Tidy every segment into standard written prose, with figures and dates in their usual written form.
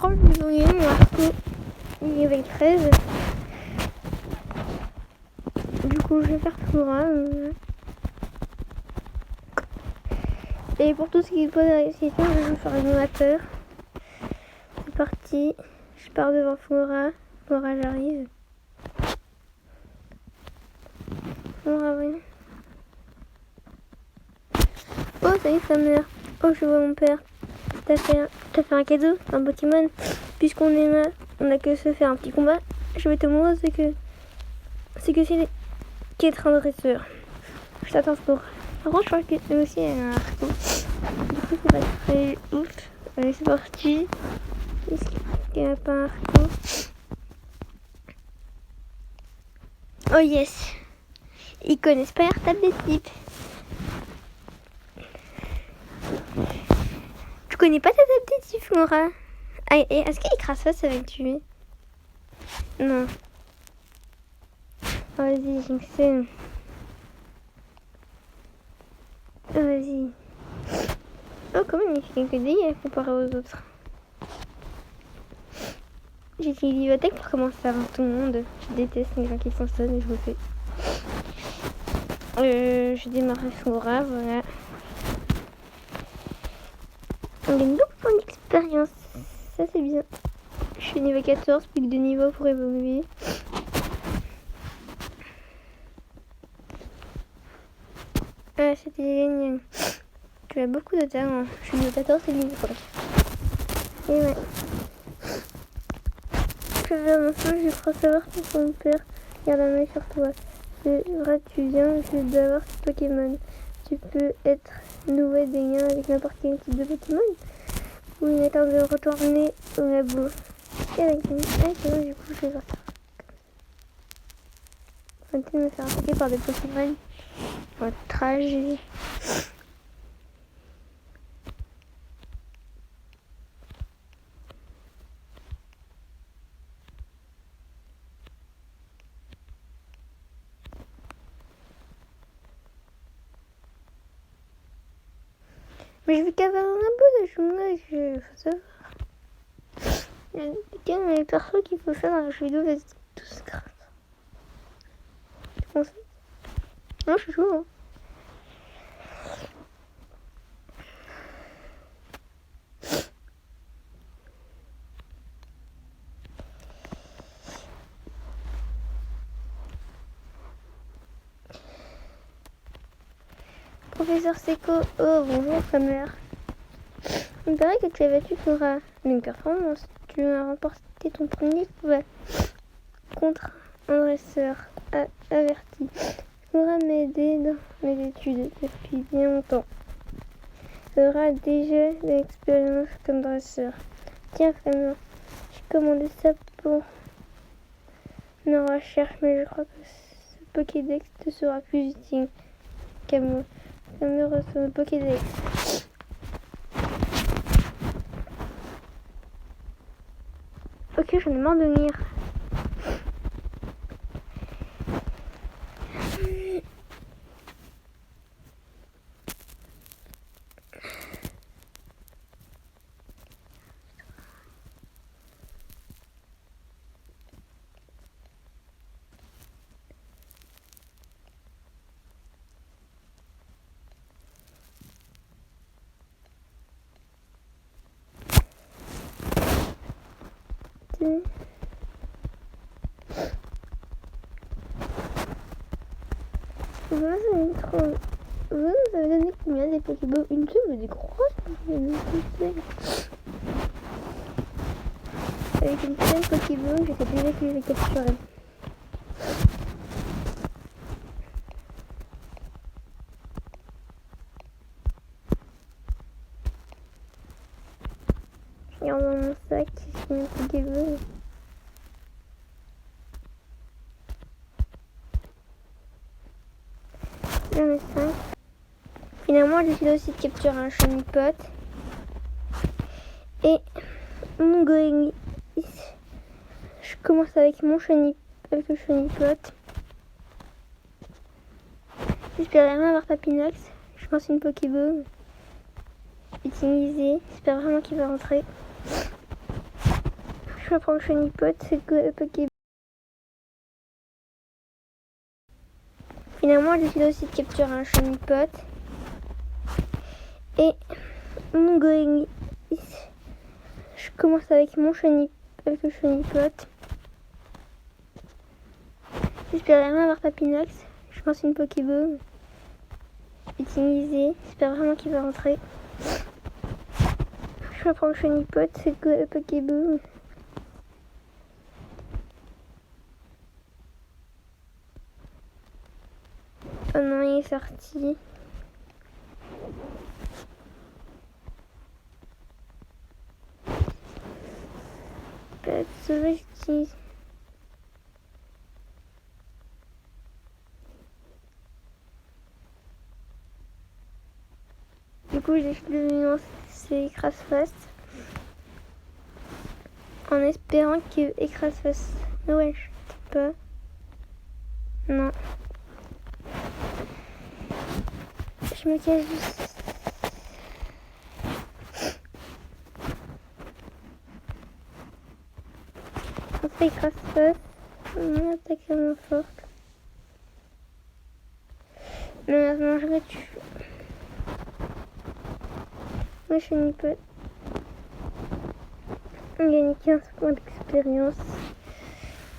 crois que je vais donner mon Arco. Il est avec 13. Du coup, je vais faire Flora. Et pour tout ce qui pose la question, je vais faire un animateur. C'est parti. Je pars devant Flora. Flora, j'arrive. Flora, oui. Oh, ça y est, sa mère. Oh, je vois mon père. T'as fait un cadeau, un Pokémon. Puisqu'on est là, on a que se faire un petit combat. Je vais te montrer c'est qui est un dresseur. Je t'attends pour. Par contre, je crois que lui aussi a un Arco. Du coup, c'est pas très ouf. Allez, c'est parti. Est-ce qu'il n'y a pas un Arco? Oh yes. Ils connaissent pas leur table d'équipe. Tu connais pas ta table d'équipe, Flora? Ah, et est-ce qu'il écrase ça va le tuer? Non. Oh, vas-y, Jinxen. Oh, vas-y. Oh, quand même, il fait quelques dégâts comparé aux autres. J'ai utilisé Vivotech pour commencer avant tout le monde. Je déteste les gens qui font ça, mais je le fais. Je démarre Flora, voilà. On gagne beaucoup de points d'expérience. Ça, c'est bien. Je suis niveau 14, plus que 2 niveaux pour évoluer. Ah, c'était génial. Tu as beaucoup de talent. Je suis niveau 14 et niveau 5. Et ouais. Je vais à mon soin, je crois savoir que ton père garde un œil sur toi. C'est vrai, tu viens juste d'avoir ce Pokémon. Tu peux être noué des liens avec n'importe quel type de Pokémon. Ou il est temps de retourner au labo. Et avec une... Ah, c'est bon, du coup, je vais partir. Faut-il me faire attaquer par des Pokémon? Oh, tragique. Mais je vais qu'avoir un labo de jumelles, il faut savoir. Il y a quand même les persos qu'il faut faire dans le jeu vidéo, c'est tous grave. Tu penses? Non, je suis chaud, hein. Professeur Seco, oh bonjour Flammer. Il me paraît que tu as battu Flora. Une performance. Tu as remporté ton premier combat contre un dresseur averti. Flora m'a aidé dans mes études depuis bien longtemps. Flora a déjà de l'expérience comme dresseur. Tiens Flammer, j'ai commandé ça pour nos recherches, mais je crois que ce Pokédex te sera plus utile qu'à moi. Flammer reçoit le Pokédex. Ok, j'en ai marre de lire. Moi, ça va être trop... Vous avez donné combien des Pokéballs? Une seule ou des grosses Pokéballs? Avec une seule Pokéball, je sais déjà que je vais capturer. Je regarde dans mon sac, j'ai une Pokéball. J'en ai 5. Finalement, j'ai décidé aussi de capturer un Chonipot. Et mon Goélis. Je commence avec mon Chonipot. J'espère vraiment avoir Papinox. Je pense une Pokéball utilisée. J'espère vraiment qu'il va rentrer. Je vais prendre Chenipote, c'est que le Pokéball. Finalement, j'ai décidé aussi de capturer un Chenipote. Et mon Goengi. Je commence avec le Chenipote. J'espère vraiment avoir Papinox. Je pense une Pokéball utilisée. J'espère vraiment qu'il va rentrer. Je vais prendre Chenipote, c'est que le Pokéball. Oh non, il est sorti. Peut-être sauver, j'utilise. Du coup, j'ai décidé de lancer Écrase-Face. En espérant que Écrase-Face. Ouais, je sais pas. Non. Je me cache juste. On fait Écrase-Face. On attaque vraiment forte. Mais maintenant, je vais tuer. Moi, je suis une peu. On gagne 15 points d'expérience.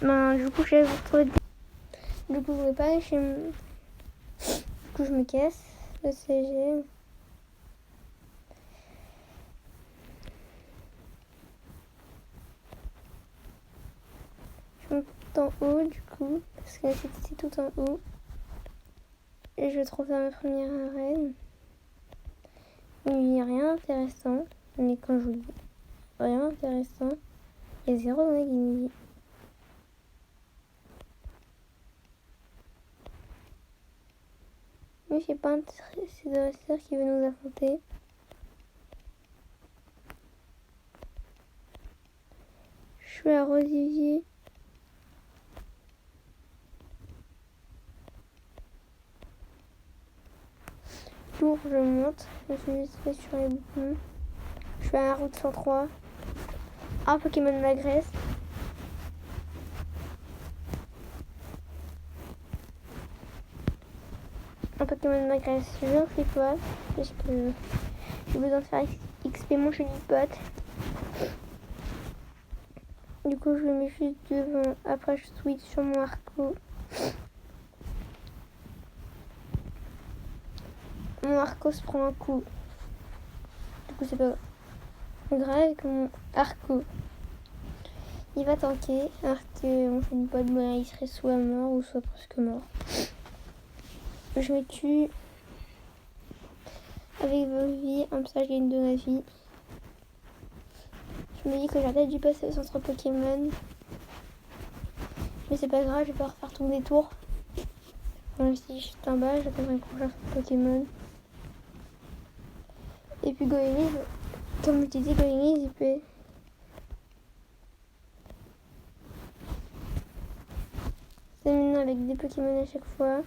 Ben, du coup, j'ai trop. Du coup, je vais pas aller chez. Du coup, je me casse. Le CG. Je monte en haut, du coup. Parce que c'était tout en haut. Et je trouve dans ma première arène. Il n'y a rien d'intéressant. Mais quand je vous dis rien intéressant, il y a 0 Nagini. Mais je sais pas intéressé de dresseur qui veut nous affronter. Je suis à Rosivier. Tour, je monte. Je suis juste fait sur les boutons. Je suis à la route 103. Un Pokémon m'agresse. Un Pokémon m'agresse. Je n'en fais pas. Parce que j'ai besoin de faire XP mon Chenipote. Du coup, je le mets juste devant. Après, je switch sur mon Arco. Mon Arco se prend un coup. Du coup, c'est pas grave que mon Arco. Il va tanker. Alors que mon Chenipote, il serait soit mort ou soit presque mort. Je me tue avec vos vies. Comme ça, je gagne de la vie. Je me dis que j'aurais peut-être dû passer au centre Pokémon. Mais c'est pas grave, je vais pas refaire tout le détour. Bon, si je suis en bas, j'attendrai le prochain centre Pokémon. Et puis Goenise, comme je t'ai dit, Goenise, il peut... C'est maintenant avec des Pokémon à chaque fois.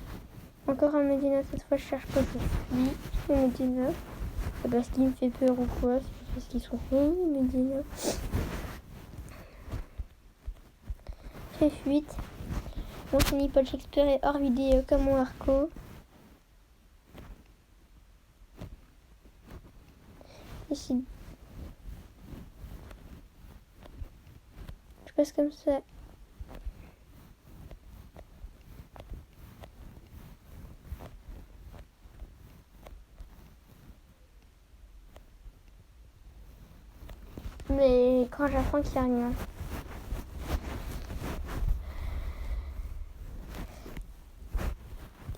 Encore un Medina, cette fois je cherche pas, je suis le Medina. C'est parce qu'il me fait peur ou quoi, c'est parce qu'ils sont beaux, Medina. Très fuite. Mon Chenipote Shakespeare est hors vidéo comme mon Arco. Ici. Je passe comme ça. Mais quand j'apprends qu'il n'y a rien.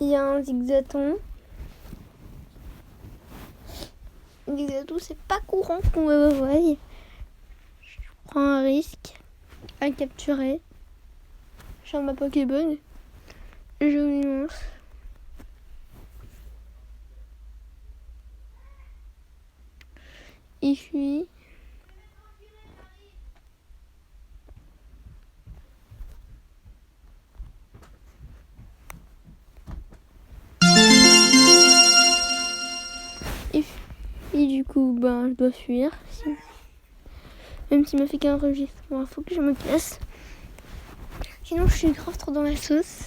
Il y a un Zigzaton. Zigzaton, c'est pas courant qu'on me voie. Je prends un risque à capturer. Je sors ma Pokéball. Je lui lance. Il fuit. Et du coup, je dois fuir. Même s'il m'a fait qu'un registre. Bon, faut que je me casse. Sinon, je suis grave trop dans la sauce.